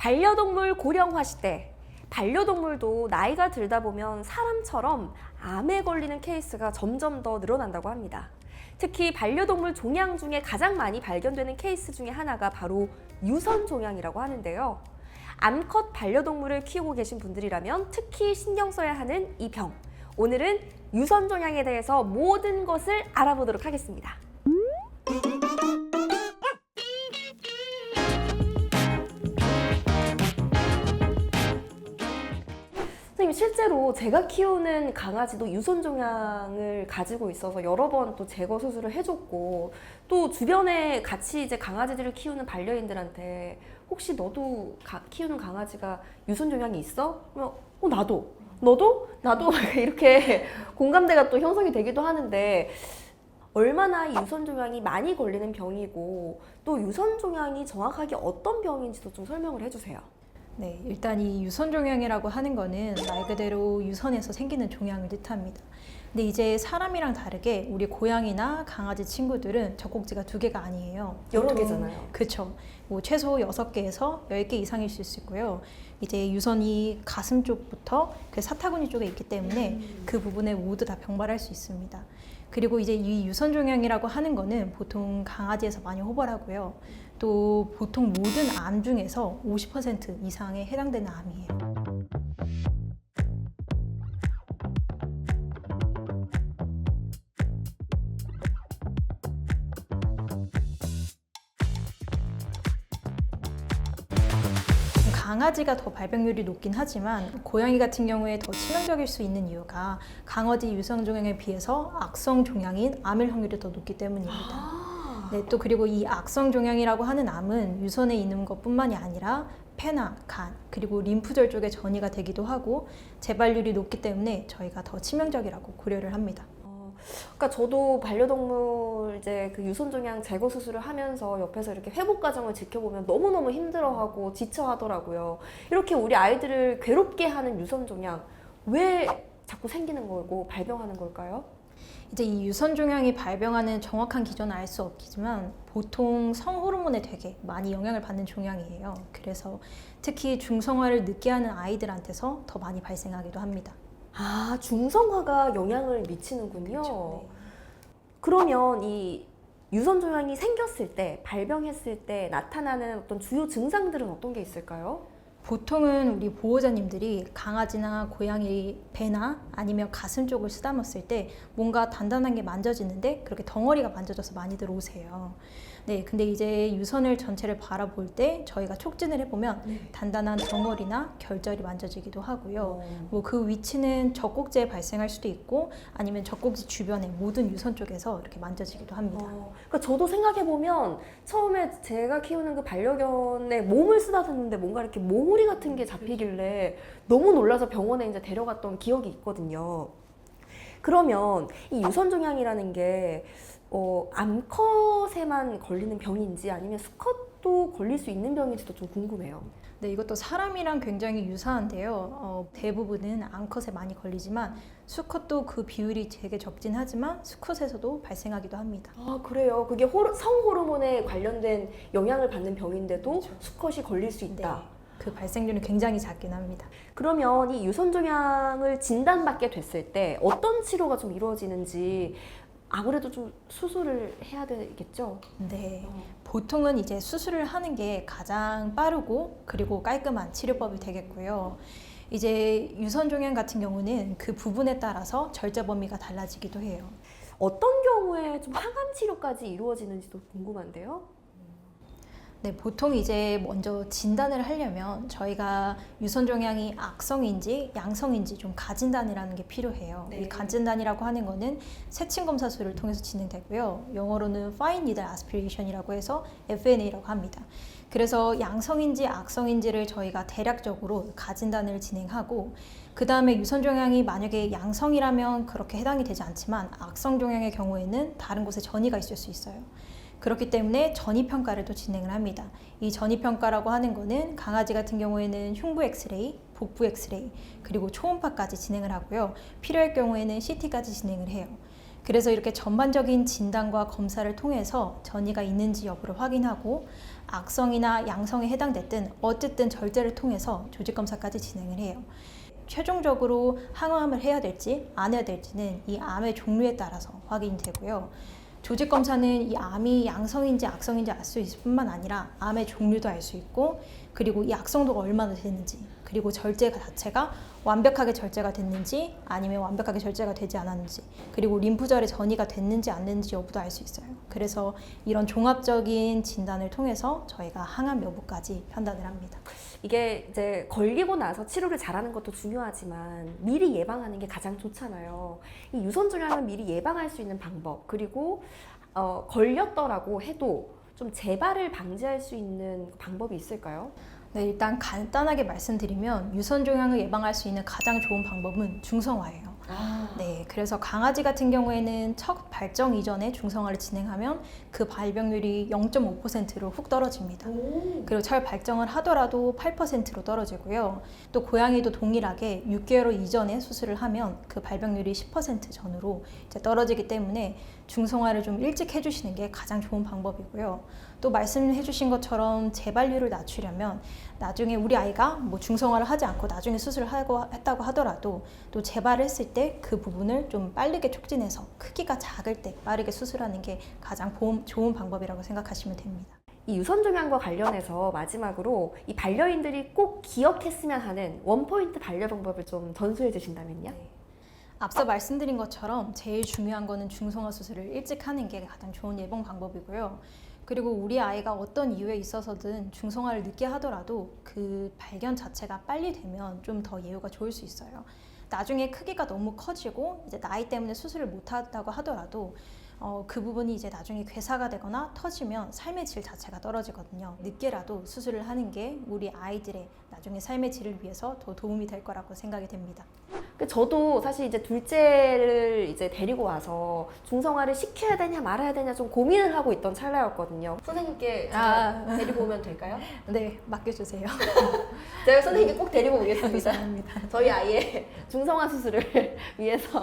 반려동물 고령화 시대. 반려동물도 나이가 들다 보면 사람처럼 암에 걸리는 케이스가 점점 더 늘어난다고 합니다. 특히 반려동물 종양 중에 가장 많이 발견되는 케이스 중에 하나가 바로 유선 종양이라고 하는데요. 암컷 반려동물을 키우고 계신 분들이라면 특히 신경 써야 하는 이 병. 오늘은 유선 종양에 대해서 모든 것을 알아보도록 하겠습니다. 선생님, 실제로 제가 키우는 강아지도 유선 종양을 가지고 있어서 여러 번 또 제거 수술을 해줬고, 또 주변에 같이 이제 강아지들을 키우는 반려인들한테 혹시 너도 키우는 강아지가 유선 종양이 있어? 그러면 나도. 너도? 나도? 이렇게 공감대가 또 형성이 되기도 하는데, 얼마나 이 유선 종양이 많이 걸리는 병이고 또 유선 종양이 정확하게 어떤 병인지도 좀 설명을 해주세요. 네, 일단 이 유선 종양이라고 하는 거는 말 그대로 유선에서 생기는 종양을 뜻합니다. 근데 이제 사람이랑 다르게 우리 고양이나 강아지 친구들은 젖꼭지가 2개가 아니에요. 여러 개잖아요. 그렇죠. 뭐 최소 6개에서 10개 이상일 수 있고요. 이제 유선이 가슴 쪽부터 그 사타구니 쪽에 있기 때문에 그 부분에 모두 다 병발할 수 있습니다. 그리고 이제 이 유선 종양이라고 하는 거는 보통 강아지에서 많이 호발하고요. 또 보통 모든 암 중에서 50% 이상에 해당되는 암이에요. 강아지가 더 발병률이 높긴 하지만 고양이 같은 경우에 더 치명적일 수 있는 이유가 강아지 유선 종양에 비해서 악성 종양인 암일 확률이 더 높기 때문입니다. 네, 또 그리고 이 악성 종양이라고 하는 암은 유선에 있는 것뿐만이 아니라 폐나 간, 그리고 림프절 쪽에 전이가 되기도 하고 재발률이 높기 때문에 저희가 더 치명적이라고 고려를 합니다. 그러니까 저도 반려동물 이제 그 유선 종양 제거 수술을 하면서 옆에서 이렇게 회복 과정을 지켜보면 너무너무 힘들어하고 지쳐하더라고요. 이렇게 우리 아이들을 괴롭게 하는 유선 종양, 왜 자꾸 생기는 거고 발병하는 걸까요? 이제 이 유선 종양이 발병하는 정확한 기전은 알 수 없지만 보통 성호르몬에 되게 많이 영향을 받는 종양이에요. 그래서 특히 중성화를 늦게 하는 아이들한테서 더 많이 발생하기도 합니다. 아, 중성화가 영향을 미치는군요. 그렇죠. 네. 그러면 이 유선 종양이 생겼을 때, 발병했을 때 나타나는 어떤 주요 증상들은 어떤 게 있을까요? 보통은 우리 보호자님들이 강아지나 고양이 배나 아니면 가슴 쪽을 쓰다듬었을 때 뭔가 단단한 게 만져지는데 그렇게 덩어리가 만져져서 많이들 오세요. 네, 근데 이제 유선을 전체를 바라볼 때 저희가 촉진을 해보면 단단한 덩어리나 결절이 만져지기도 하고요. 뭐 그 위치는 젖꼭지에 발생할 수도 있고 아니면 젖꼭지 주변에 모든 유선 쪽에서 이렇게 만져지기도 합니다. 그러니까 저도 생각해보면 처음에 제가 키우는 그 반려견의 몸을 쓰다듬는데 뭔가 이렇게 몽우리 같은 게 잡히길래 너무 놀라서 병원에 이제 데려갔던 기억이 있거든요. 그러면 이 유선 종양이라는 게 암컷에만 걸리는 병인지 아니면 수컷도 걸릴 수 있는 병인지도 좀 궁금해요. 네, 이것도 사람이랑 굉장히 유사한데요. 대부분은 암컷에 많이 걸리지만 수컷도 그 비율이 되게 적진 하지만 수컷에서도 발생하기도 합니다. 아, 그래요? 그게 성호르몬에 관련된 영향을 받는 병인데도 그렇죠. 수컷이 걸릴 수 있다. 네, 그 발생률은 굉장히 작긴 합니다. 그러면 이 유선 종양을 진단받게 됐을 때 어떤 치료가 좀 이루어지는지 아무래도 좀 수술을 해야 되겠죠? 네, 보통은 이제 수술을 하는 게 가장 빠르고 그리고 깔끔한 치료법이 되겠고요. 이제 유선 종양 같은 경우는 그 부분에 따라서 절제 범위가 달라지기도 해요. 어떤 경우에 좀 항암 치료까지 이루어지는지도 궁금한데요? 네, 보통 이제 먼저 진단을 하려면 저희가 유선 종양이 악성인지 양성인지 좀 가진단이라는 게 필요해요. 네. 이 가진단이라고 하는 거는 세침 검사술을 통해서 진행되고요. 영어로는 Fine Needle Aspiration이라고 해서 FNA라고 합니다. 그래서 양성인지 악성인지를 저희가 대략적으로 가진단을 진행하고 그 다음에 유선 종양이 만약에 양성이라면 그렇게 해당이 되지 않지만 악성 종양의 경우에는 다른 곳에 전이가 있을 수 있어요. 그렇기 때문에 전이평가를 또 진행을 합니다. 이 전이평가라고 하는 거는 강아지 같은 경우에는 흉부 엑스레이, 복부 엑스레이, 그리고 초음파까지 진행을 하고요. 필요할 경우에는 CT까지 진행을 해요. 그래서 이렇게 전반적인 진단과 검사를 통해서 전이가 있는지 여부를 확인하고 악성이나 양성에 해당됐든 어쨌든 절제를 통해서 조직검사까지 진행을 해요. 최종적으로 항암을 해야 될지 안 해야 될지는 이 암의 종류에 따라서 확인이 되고요. 조직검사는 이 암이 양성인지 악성인지 알 수 있을 뿐만 아니라 암의 종류도 알 수 있고 그리고 이 악성도가 얼마나 되는지 그리고 절제 자체가 완벽하게 절제가 됐는지 아니면 완벽하게 절제가 되지 않았는지 그리고 림프절에 전이가 됐는지 안 됐는지 여부도 알 수 있어요. 그래서 이런 종합적인 진단을 통해서 저희가 항암 여부까지 판단을 합니다. 이게 이제 걸리고 나서 치료를 잘하는 것도 중요하지만 미리 예방하는 게 가장 좋잖아요. 이 유선종양은 미리 예방할 수 있는 방법 그리고 걸렸더라고 해도 좀 재발을 방지할 수 있는 방법이 있을까요? 네, 일단 간단하게 말씀드리면 유선종양을 예방할 수 있는 가장 좋은 방법은 중성화예요. 네, 그래서 강아지 같은 경우에는 첫 발정 이전에 중성화를 진행하면 그 발병률이 0.5%로 훅 떨어집니다. 그리고 첫 발정을 하더라도 8%로 떨어지고요. 또 고양이도 동일하게 6개월 이전에 수술을 하면 그 발병률이 10% 전후로 이제 떨어지기 때문에 중성화를 좀 일찍 해주시는 게 가장 좋은 방법이고요. 또 말씀해 주신 것처럼 재발률을 낮추려면 나중에 우리 아이가 뭐 중성화를 하지 않고 나중에 수술을 했다고 하더라도 또 재발했을 때 그 부분을 좀 빠르게 촉진해서 크기가 작을 때 빠르게 수술하는 게 가장 좋은 방법이라고 생각하시면 됩니다. 이 유선종양과 관련해서 마지막으로 이 반려인들이 꼭 기억했으면 하는 원포인트 반려 방법을 좀 전수해 주신다면요? 네. 앞서 말씀드린 것처럼 제일 중요한 거는 중성화 수술을 일찍 하는 게 가장 좋은 예방 방법이고요. 그리고 우리 아이가 어떤 이유에 있어서든 중성화를 늦게 하더라도 그 발견 자체가 빨리 되면 좀 더 예후가 좋을 수 있어요. 나중에 크기가 너무 커지고 이제 나이 때문에 수술을 못 한다고 하더라도 그 부분이 이제 나중에 괴사가 되거나 터지면 삶의 질 자체가 떨어지거든요. 늦게라도 수술을 하는 게 우리 아이들의 나중에 삶의 질을 위해서 더 도움이 될 거라고 생각이 됩니다. 저도 사실 이제 둘째를 이제 데리고 와서 중성화를 시켜야 되냐 말아야 되냐 좀 고민을 하고 있던 찰나였거든요. 선생님께 제가 데리고 오면 될까요? 네, 맡겨주세요. 제가 선생님께 꼭 데리고 오겠습니다. 감사합니다. 저희 아이의 중성화 수술을 위해서.